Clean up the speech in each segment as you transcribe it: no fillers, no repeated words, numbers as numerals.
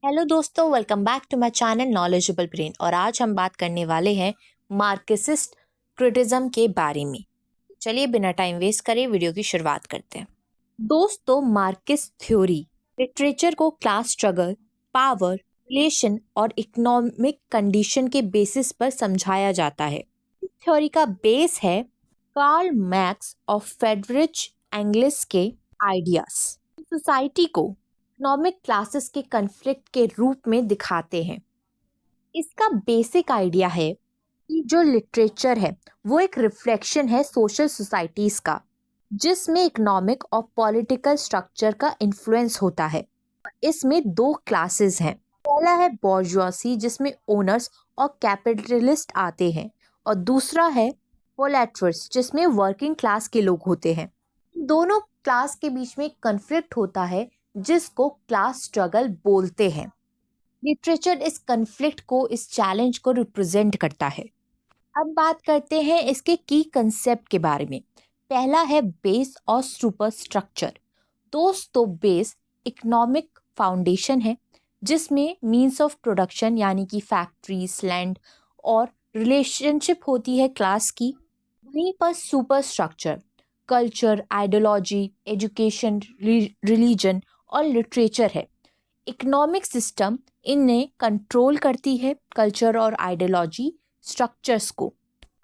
Hello दोस्तों, welcome back to my channel knowledgeable brain. और आज हम बात करने वाले हैं मार्क्सिस्ट क्रिटिज्म के बारे में। चलिए बिना टाइम वेस्ट करे वीडियो की शुरुआत करते हैं। दोस्तों, मार्क्सिस्ट थ्योरी लिटरेचर को क्लास स्ट्रगल, पावर रिलेशन और इकोनॉमिक कंडीशन के बेसिस पर समझाया जाता है। इस थ्योरी का बेस है कार्ल मैक्स और फ्रेडरिच एंगल्स के आइडियाज। सोसाइटी को इकोनॉमिक क्लासेस के कन्फ्लिक्ट के रूप में दिखाते हैं। इसका बेसिक आइडिया है कि जो लिटरेचर है वो एक रिफ्लेक्शन है सोशल सोसाइटीज का, जिसमें इकोनॉमिक और पॉलिटिकल स्ट्रक्चर का इन्फ्लुएंस होता है। इसमें दो क्लासेस हैं। पहला है बॉर्जुआसी, जिसमें ओनर्स और कैपिटलिस्ट आते हैं, और दूसरा है प्रोलेटर्स, जिसमें वर्किंग क्लास के लोग होते हैं। दोनों क्लास के बीच में कन्फ्लिक्ट होता है जिसको क्लास स्ट्रगल बोलते हैं। लिटरेचर इस कन्फ्लिक्ट को, इस चैलेंज को रिप्रेजेंट करता है। अब बात करते हैं इसके की कंसेप्ट के बारे में। पहला है बेस और सुपर स्ट्रक्चर। दोस्तों, बेस इकोनॉमिक फाउंडेशन है जिसमें मींस ऑफ प्रोडक्शन यानी कि फैक्ट्रीज, लैंड और रिलेशनशिप होती है क्लास की। वहीं पर super structure culture, ideology, education, religion और लिटरेचर है। इकोनॉमिक सिस्टम इन्हें कंट्रोल करती है, कल्चर और आइडियोलॉजी स्ट्रक्चर्स को।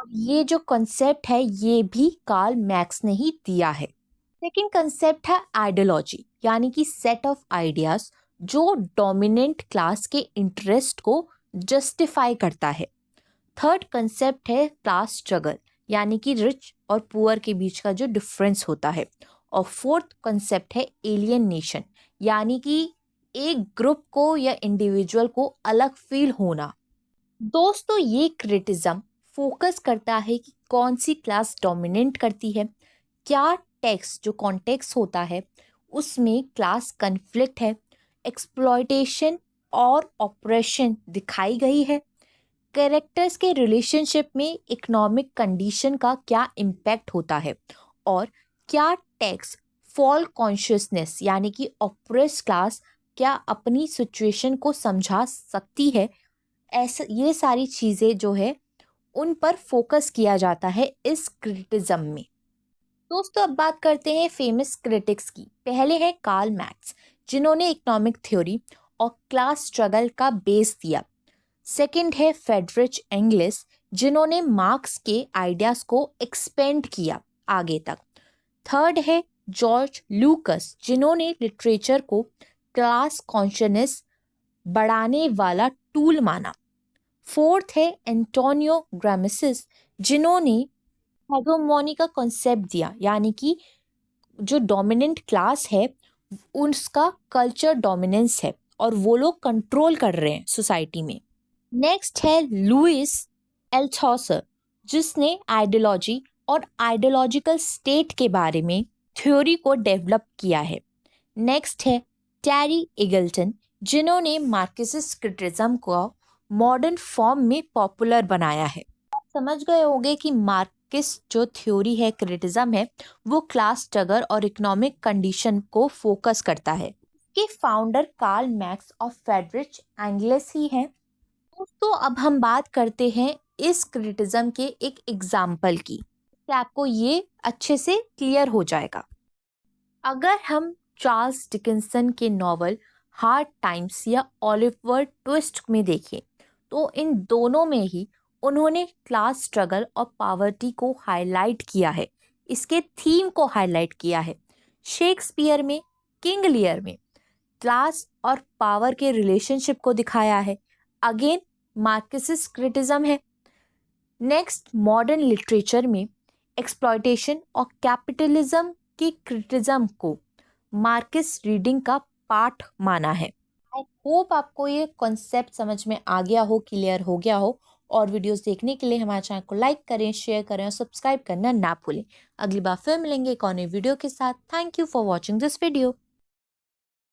ये जो कॉन्सेप्ट है ये भी कार्ल मैक्स ने ही दिया है। सेकंड कंसेप्ट है आइडियोलॉजी, यानी कि सेट ऑफ आइडियाज जो डोमिनेंट क्लास के इंटरेस्ट को जस्टिफाई करता है। थर्ड कंसेप्ट है क्लास स्ट्रगल, यानी कि रिच और पुअर के बीच का जो डिफरेंस होता है। और फोर्थ कंसेप्ट है एलियनेशन, यानी कि एक ग्रुप को या इंडिविजुअल को अलग फील होना। दोस्तों, ये क्रिटिज्म फोकस करता है कि कौन सी क्लास डोमिनेट करती है, क्या टेक्स्ट जो कॉन्टेक्स्ट होता है उसमें क्लास कन्फ्लिक्ट है, एक्सप्लॉयटेशन और ऑपरेशन दिखाई गई है, कैरेक्टर्स के रिलेशनशिप में इकोनॉमिक कंडीशन का क्या इम्पैक्ट होता है, और क्या टेक्स्ट फॉल कॉन्शियसनेस यानी कि ऑप्रेस क्लास क्या अपनी सिचुएशन को समझा सकती है। ऐसा ये सारी चीज़ें जो है उन पर फोकस किया जाता है इस क्रिटिज्म में। दोस्तों, अब बात करते हैं फेमस क्रिटिक्स की। पहले है कार्ल मैक्स, जिन्होंने इकोनॉमिक थ्योरी और क्लास स्ट्रगल का बेस दिया। सेकंड है फ्रेडरिच एंगल्स, जिन्होंने मार्क्स के आइडियाज को एक्सपेंड किया आगे तक। थर्ड है जॉर्ज लूकस, जिन्होंने लिटरेचर को क्लास कॉन्शियसनेस बढ़ाने वाला टूल माना। फोर्थ है एंटोनियो ग्राम्सिस, जिन्होंने हेगेमोनी का कॉन्सेप्ट दिया, यानी कि जो डोमिनेंट क्लास है उसका कल्चर डोमिनेंस है और वो लोग कंट्रोल कर रहे हैं सोसाइटी में। नेक्स्ट है लुइस एल्थॉसर, जिसने आइडियोलॉजी और आइडियोलॉजिकल स्टेट के बारे में थ्योरी को डेवलप किया है। नेक्स्ट है टेरी इगल्टन, जिन्होंने मार्क्सिस्ट क्रिटिज्म को मॉडर्न फॉर्म में पॉपुलर बनाया है। आप समझ गए होंगे कि मार्क्सिस्ट जो थ्योरी है, क्रिटिज्म है, वो क्लास स्ट्रगल और इकोनॉमिक कंडीशन को फोकस करता है। इसके फाउंडर कार्ल मैक्स और फ्रेडरिच एंगल्स ही हैं। दोस्तों, अब हम बात करते हैं इस क्रिटिज्म के एक एग्जाम्पल की, तो आपको ये अच्छे से क्लियर हो जाएगा। अगर हम चार्ल्स डिकिंसन के नॉवल हार्ड टाइम्स या ओलिवर ट्विस्ट में देखें तो इन दोनों में ही उन्होंने क्लास स्ट्रगल और पॉवर्टी को हाईलाइट किया है, इसके थीम को हाईलाइट किया है। शेक्सपियर में किंग लियर में क्लास और पावर के रिलेशनशिप को दिखाया है। अगेन मार्क्सिस्ट क्रिटिज्म है। नेक्स्ट मॉडर्न लिटरेचर में एक्सप्लॉयटेशन और कैपिटलिज्म की क्रिटिज्म को मार्क्सिस्ट रीडिंग का पार्ट माना है। आई होप आपको ये कॉन्सेप्ट समझ में आ गया हो, क्लियर हो गया हो। और वीडियोस देखने के लिए हमारे चैनल को लाइक करें, शेयर करें और सब्सक्राइब करना ना भूलें। अगली बार फिर मिलेंगे एक और नई वीडियो के साथ। Thank you for watching this video.